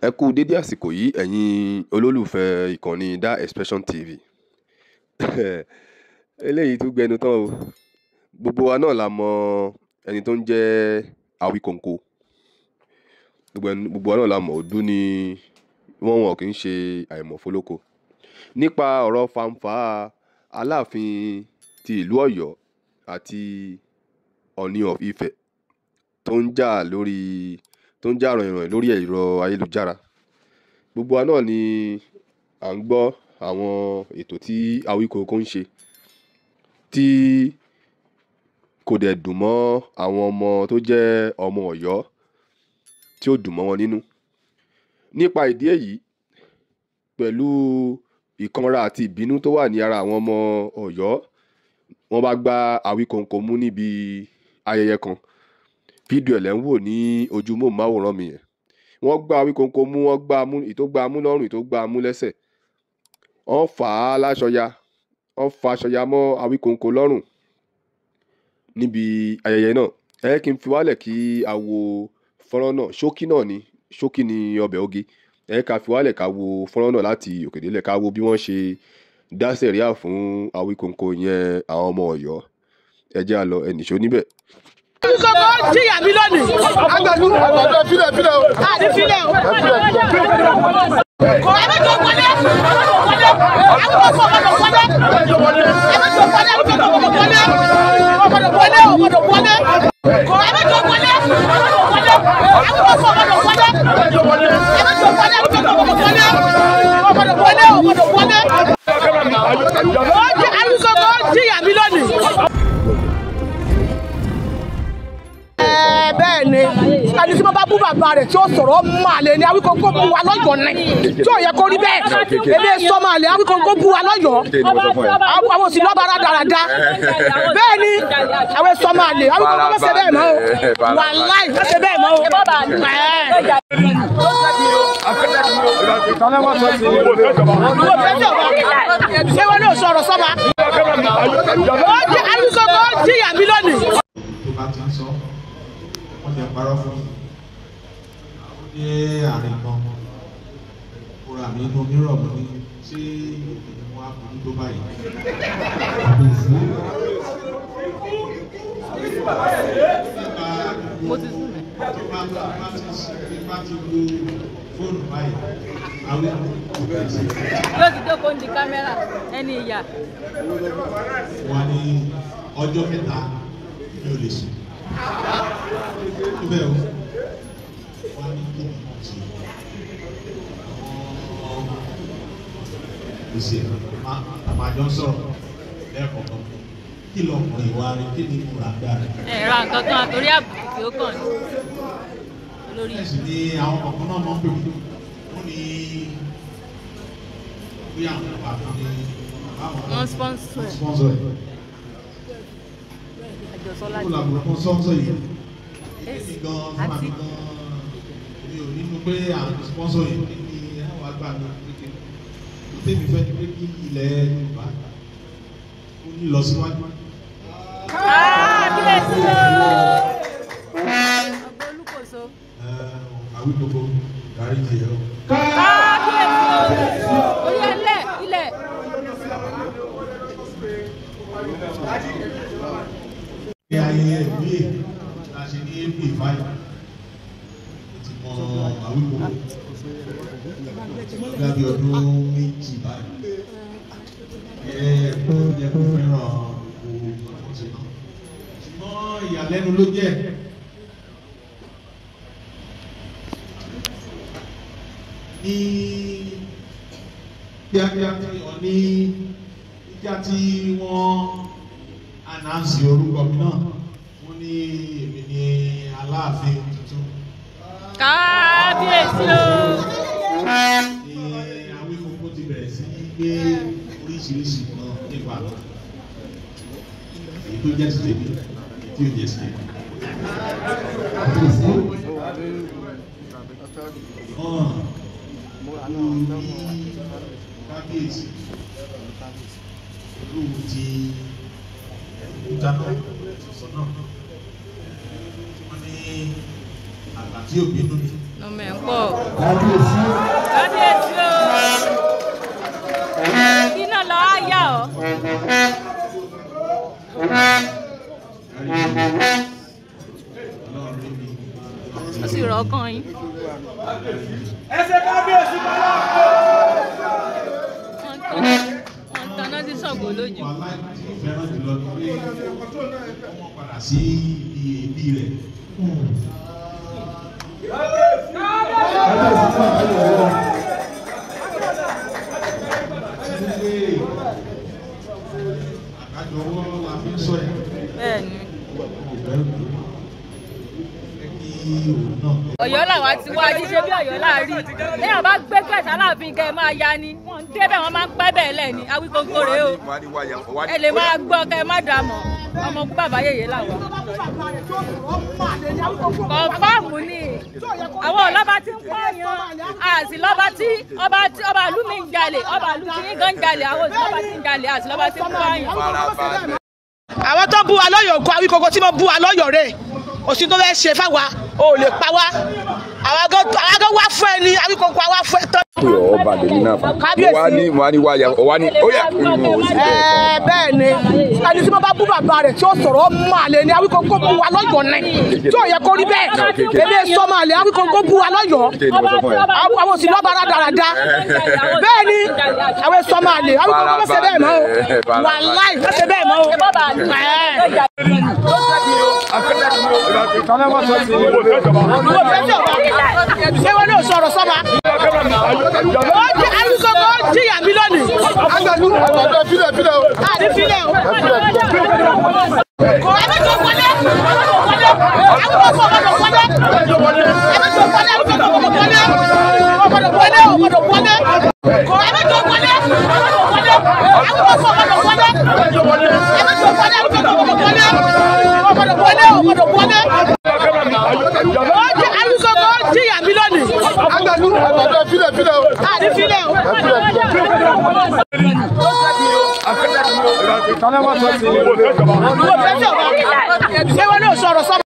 ẹ kú dédé àsìkò yìí ẹ̀yin olólùfẹ́ ìkànnì Da Expression TV. Eléyìí tún gbẹnu tán o. Gbogbo wa náà la mọ ẹni tó ń jẹ́ Awíkonko. Gbogbo wa náà la mọ̀ ọdún ni wọ́n kì í ṣe àìmọ̀fólókò. Nípa ọ̀rọ̀ fàǹfà Aláàfin ti ìlú Ọ̀yọ́ àti Ọọ̀ni of Ifẹ̀ tó ń jà ròyìnròyìn lórí ẹ̀rọ ayélujára. Gbogbo wa náà ni à ń gbọ́ àwọn ètò tí Awíkonko ń ṣe tí kò dẹ̀ dùn mọ́ àwọn ọmọ tó jẹ́ ọmọ Ọ̀yọ́, tí ó dùn mọ́ wọn nínú. Nípa ìdí èyí, pẹ̀lú ìkanra àti ìbínú tó wà ní ara àwọn ọmọ Ọ̀yọ́, wọ́n bá gbá Awíkonko mú níbi ayẹyẹ kan. Fídíò ẹ̀ lẹ́ ń wò ní ojú móhùnmáwòrán mi yẹn. Wọ́n gbá Awíkonko mú, wọ́n gbá mú, ìtó gbá mú lọ́rùn, ìtó gbá mú lẹ́sẹ̀. Wọ́n fà á láṣọya, wọ́n fa aṣọya mọ́ Awíkonko lọ́rùn níbi ayẹyẹ náà. Ẹ kí n fi wálẹ̀ kí a wo fọ́nrán náà. Ṣókí ni ọbẹ̀ oge. Ẹ ká fi wálẹ̀ ká wo fọ́nrán náà láti òkè délẹ̀, ká wo bí wọ́n ṣe dá sẹ̀ríà fún Awíkonko yẹn àwọn ọmọ Ọ̀yọ́. Ẹ jẹ́ á lọ, ẹ nìṣó níbẹ̀. Awíkonko jìyà mi lónìí. Àgbàdo filẹ̀ o. Àdí filẹ̀ o. Kò ẹ bẹ tó wọlé. Awíkonko ọmọdé wọlé. Ẹ bẹ tó wọlé. Awíkonko ọmọdé wọlé. Ọmọdé wọlé. Kò ẹ bẹ tó wọlé. Awíkonko ọmọdé wọlé. Ẹ bẹ tó wọlé. Awíkonko ọmọdé wọlé. Ọmọdé wọlé. Awíkonko jìyà mi lónìí. Bẹ́ẹ̀ ni ẹni tí wọ́n bá bú bàbá rẹ̀ tí ó sọ̀rọ̀ máa lè ní Awíkonko bú wa lọ́yọ̀ọ́ ní tí ò yẹ kó rí bẹ́ẹ̀ èmi sọ máa lè Awíkonko bú wa lọ́yọ̀ọ́ àwọn òsì lọ́ba rádaràda bẹ́ẹ̀ ni àwọn sọ máa lè Awíkonko má ṣe bẹ́ẹ̀ mọ́ o wàláì má ṣe bẹ́ẹ̀ mọ́ o. Ṣé wọ́n ní o sọ̀rọ̀ sọ́ba? Awíkonko jìyà mi lónìí. Wọ́n jẹ́ parọ́ fún mi. Ó dé àárín kan. Kóra mi inú mírọ̀ mi ní ṣé ìdìbò àbúrú tó báyìí. Mo ti sùn. Bá ti wo fóònù báyìí. Àwọn ènìyàn ti yóò ti jókòó ní kámẹ́rà ẹni ìyá. Wọ́n ní ọjọ́ mẹ́ta mi ò lè sùn. Ibẹ̀ o, wọ́n ní kí ni wọ́n ṣe. Ìṣe àmàjọ sọ̀rọ̀ lẹ́ẹ̀kọ̀ọ̀kan. Kí lọkùnrin wa rí, kí ni ìmúra dára? Ẹ̀rọ nǹkan kan àtòrí àbùkù tí ó kàn ní olórí. Ẹ̀sìn ni àwọn kọ̀ọ̀kan náà máa ń pè mí. Wọ́n ní bí àwọn ọ̀pá kan ní wọ́n sponsor ẹ̀. Kó sponsor yìí. Èmi gan fún àmì gan mi ò nínú pé àwọn sponsor yìí ní àwọn àgbà mi kékeré. Tèmi fẹ́ ni pé kí ilẹ̀ Yorùbá ó ní lọ síwájú. Kílẹ̀ sí o. Ọgbọ́n Olúkòso. Awíkonko kárí ti ẹ̀ o. Kílẹ̀ sí o. Orí ẹlẹ́ ilẹ̀. Ní ayẹyẹ ìwé la ṣe ní April 5 ti mọ Awíkonko lábí ọdún méjì báyìí. Ó yẹ kó fẹ́ràn owó ọ̀sẹ̀ náà. Ṣùgbọ́n ìyàlẹ́nu ló jẹ́. Ní kíá tí wọ́n announce orúkọ mi náà, wọ́n ní èmi ni Aláàfin tuntun. Kábíyèsí o. Ní Awíkonko ti bẹ̀rẹ̀ sí gbé oríṣiríṣi náà nípa èyí tó jẹ́ sí tèmi, èyí tí ó jẹ́ sí tèmi. Kábíyèsí olówó ti ìdáná sọ náà wọ́n ní àti òbínú ni. ọmọ ẹ̀ ń pọ̀. kábíyèsí o. iná lọ á yá ọ. ó sì rọ ọkàn yín. ẹsẹ̀ kábíyèsí bọ́lá. wọ́n taná sí Ṣàngó lójú. wàhálà tí fẹ́ràn jùlọ ni pé wọ́n padà sí ibi rẹ̀. àkájọwọ́ la fi ń sọ ẹ̀. bẹ́ẹ̀ni. náà. Ọ̀yọ́ làwa ti wá jíṣe bí Ọ̀yọ́ láàrí léèyàn bá gbé kẹsà Aláàfin kẹ máa ya ni wọ́n ń débẹ̀ wọ́n máa ń pẹ́ bẹ́ẹ̀ lẹ̀ ní Awíkókó rèé o ẹ lè máa gbọ́ kẹ má dà mọ́ ọmọ kú bàbá yèyé làwọn. kọ̀ǹfàmù ni àwọn ọlọ́ba tí ń pààyàn àti lọ́ba tí ọba ìlú mi ń jalè ọba ìlú tí yín gan ń jalè àwọn òsì lọ́ba tí ń jalè àti lọ́ba tí ń pààyàn. àwọn tó bú wa lọ́yọ̀ kó Awíkókó tí mo bú wa lọ́yọ̀ rẹ̀ òsì tó fẹ́ ṣe fáwa ò lè pa wá àwọn agán wá fún ẹ ní Awíkókó wá fún ẹ tán. ọba lèmi náà fún mi wá ní wáyà ọwá ní ó yà bẹ́ẹ̀ ni ẹni tí mo bá bú bàbá rẹ̀ tí ó sọ̀rọ̀ máa lè ní Awíkókó bú wa lọ́yọ̀ ní tí ò yẹ kó rí bẹ́ẹ̀ èmi sọ máa lè Awíkókó bú wa lọ́yọ̀ àwọn òsì lọ́ba rádaràda bẹ́ẹ̀ ni àwọn sọ máa lè Awíkókó má ṣe bẹ́ẹ̀ mọ́ o wàláì má ṣe bẹ́ẹ̀ mọ́ o. ṣé wọn ní òṣòro sọ́ba ó jẹ Awíkókó jìyà mi lónìí. fílẹ̀ o. àní fílẹ̀ o. kò ẹ bẹ tó wọlé Awíkókó ọmọdé wọlé ẹ bẹ tó wọlé Awíkókó ọmọdé wọlé ọmọdé wọlé kò ẹ bẹ tó wọlé Awíkókó ọmọdé wọlé ẹ bẹ tó wọlé Awíkókó ọmọdé wọlé ọmọdé wọlé ó jẹ Awíkókó jìyà mi lónìí. fílẹ̀ o. àní fílẹ̀ o. ṣé wọn ní òṣòro sọ́ba.